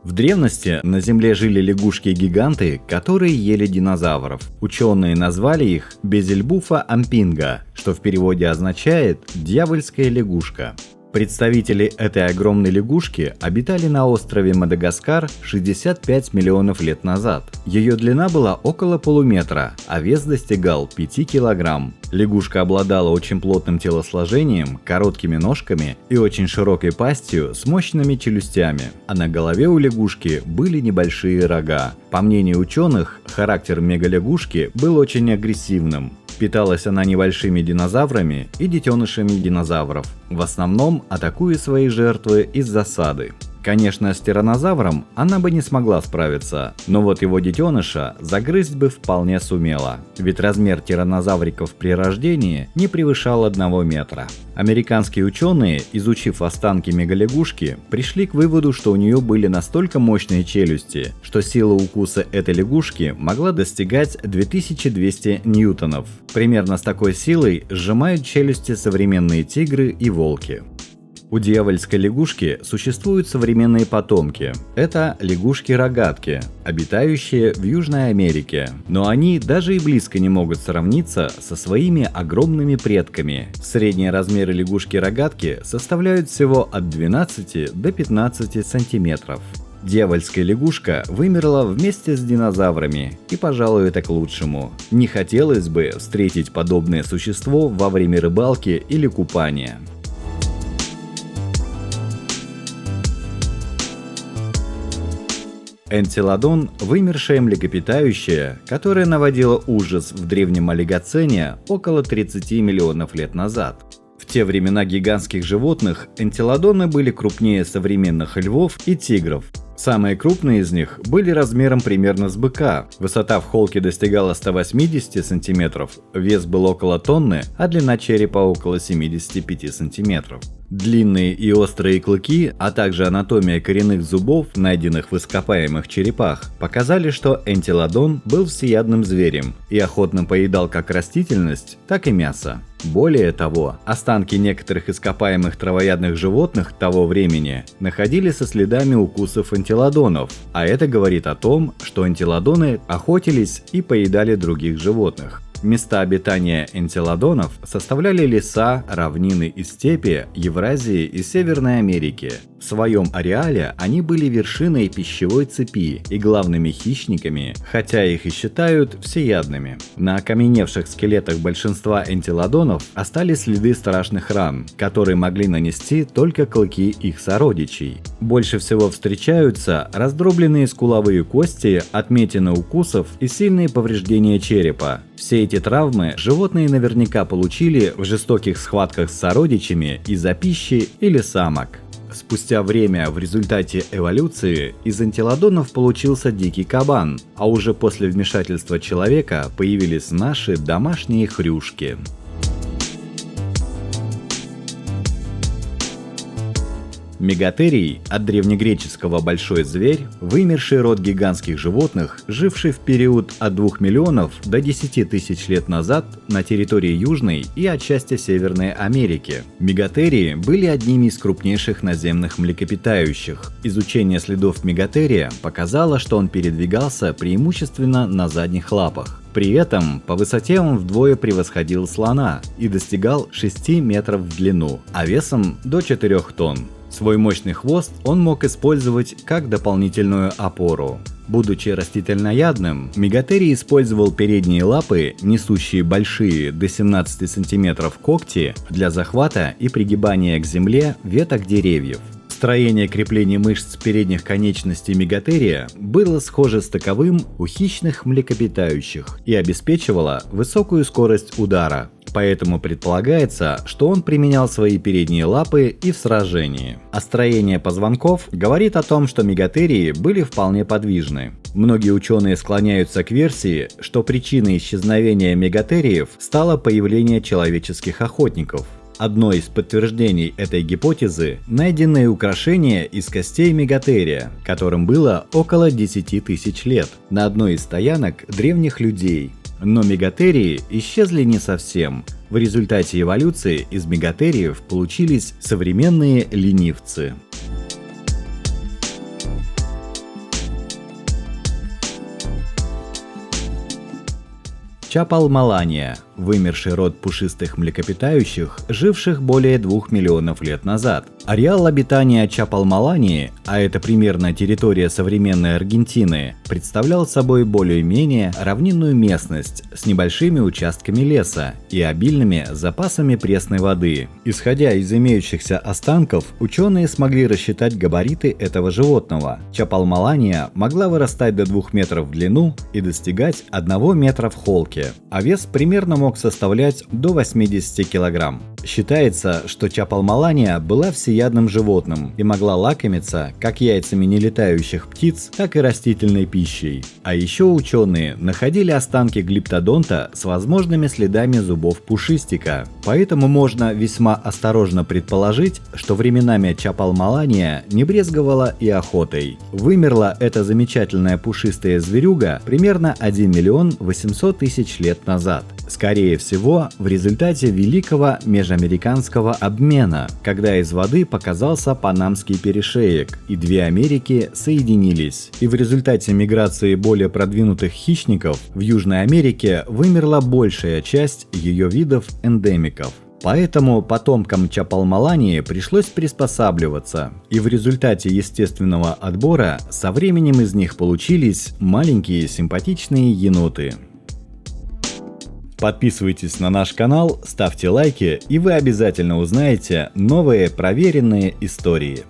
В древности на Земле жили лягушки-гиганты, которые ели динозавров. Ученые назвали их Безельбуфа ампинга, что в переводе означает «дьявольская лягушка». Представители этой огромной лягушки обитали на острове Мадагаскар 65 миллионов лет назад. Ее длина была около полуметра, а вес достигал 5 килограмм. Лягушка обладала очень плотным телосложением, короткими ножками и очень широкой пастью с мощными челюстями. А на голове у лягушки были небольшие рога. По мнению ученых, характер мегалягушки был очень агрессивным. Питалась она небольшими динозаврами и детенышами динозавров, в основном атакуя свои жертвы из засады. Конечно, с тираннозавром она бы не смогла справиться, но вот его детеныша загрызть бы вполне сумела, ведь размер тираннозавриков при рождении не превышал 1 метра. Американские ученые, изучив останки мегалягушки, пришли к выводу, что у нее были настолько мощные челюсти, что сила укуса этой лягушки могла достигать 2200 ньютонов. Примерно с такой силой сжимают челюсти современные тигры и волки. У дьявольской лягушки существуют современные потомки. Это лягушки-рогатки, обитающие в Южной Америке. Но они даже и близко не могут сравниться со своими огромными предками. Средние размеры лягушки-рогатки составляют всего от 12 до 15 сантиметров. Дьявольская лягушка вымерла вместе с динозаврами, и, пожалуй, это к лучшему. Не хотелось бы встретить подобное существо во время рыбалки или купания. Энцелодон – вымершее млекопитающее, которое наводило ужас в древнем олигоцене около 30 миллионов лет назад. В те времена гигантских животных энцелодоны были крупнее современных львов и тигров. Самые крупные из них были размером примерно с быка. Высота в холке достигала 180 см, вес был около тонны, а длина черепа около 75 см. Длинные и острые клыки, а также анатомия коренных зубов, найденных в ископаемых черепах, показали, что энцелодон был всеядным зверем и охотно поедал как растительность, так и мясо. Более того, останки некоторых ископаемых травоядных животных того времени находили со следами укусов энцелодонов, а это говорит о том, что энцелодоны охотились и поедали других животных. Места обитания энцелодонов составляли леса, равнины и степи Евразии и Северной Америки. В своем ареале они были вершиной пищевой цепи и главными хищниками, хотя их и считают всеядными. На окаменевших скелетах большинства энцелодонов остались следы страшных ран, которые могли нанести только клыки их сородичей. Больше всего встречаются раздробленные скуловые кости, отметины укусов и сильные повреждения черепа. Все эти травмы животные наверняка получили в жестоких схватках с сородичами из-за пищи или самок. Спустя время в результате эволюции из энцелодонов получился дикий кабан, а уже после вмешательства человека появились наши домашние хрюшки. Мегатерий, от древнегреческого «большой зверь», вымерший род гигантских животных, живший в период от 2 миллионов до 10 тысяч лет назад на территории Южной и отчасти Северной Америки. Мегатерии были одними из крупнейших наземных млекопитающих. Изучение следов мегатерия показало, что он передвигался преимущественно на задних лапах. При этом по высоте он вдвое превосходил слона и достигал 6 метров в длину, а весом до 4 тонн. Свой мощный хвост он мог использовать как дополнительную опору. Будучи растительноядным, мегатерий использовал передние лапы, несущие большие до 17 см когти, для захвата и пригибания к земле веток деревьев. Строение креплений мышц передних конечностей мегатерия было схоже с таковым у хищных млекопитающих и обеспечивало высокую скорость удара. Поэтому предполагается, что он применял свои передние лапы и в сражении. А строение позвонков говорит о том, что мегатерии были вполне подвижны. Многие ученые склоняются к версии, что причиной исчезновения мегатериев стало появление человеческих охотников. Одно из подтверждений этой гипотезы – найденные украшения из костей мегатерия, которым было около 10 тысяч лет, на одной из стоянок древних людей. Но мегатерии исчезли не совсем. В результате эволюции из мегатериев получились современные ленивцы. Чапалмалания – вымерший род пушистых млекопитающих, живших более 2 миллионов лет назад. Ареал обитания Чапалмалании, а это примерно территория современной Аргентины, представлял собой более-менее равнинную местность с небольшими участками леса и обильными запасами пресной воды. Исходя из имеющихся останков, ученые смогли рассчитать габариты этого животного. Чапалмалания могла вырастать до 2 метров в длину и достигать 1 метра в холке, а вес примерно мог составлять до 80 килограмм. Считается, что Чапалмалания была всеядным животным и могла лакомиться как яйцами нелетающих птиц, так и растительной пищей. А еще ученые находили останки глиптодонта с возможными следами зубов пушистика. Поэтому можно весьма осторожно предположить, что временами Чапалмалания не брезговала и охотой. Вымерла эта замечательная пушистая зверюга примерно 1 миллион 800 тысяч лет назад. Скорее всего, в результате великого межамериканского обмена, когда из воды показался Панамский перешеек, и две Америки соединились. И в результате миграции более продвинутых хищников в Южной Америке вымерла большая часть ее видов-эндемиков. Поэтому потомкам Чапалмалании пришлось приспосабливаться, и в результате естественного отбора со временем из них получились маленькие симпатичные еноты. Подписывайтесь на наш канал, ставьте лайки, и вы обязательно узнаете новые проверенные истории.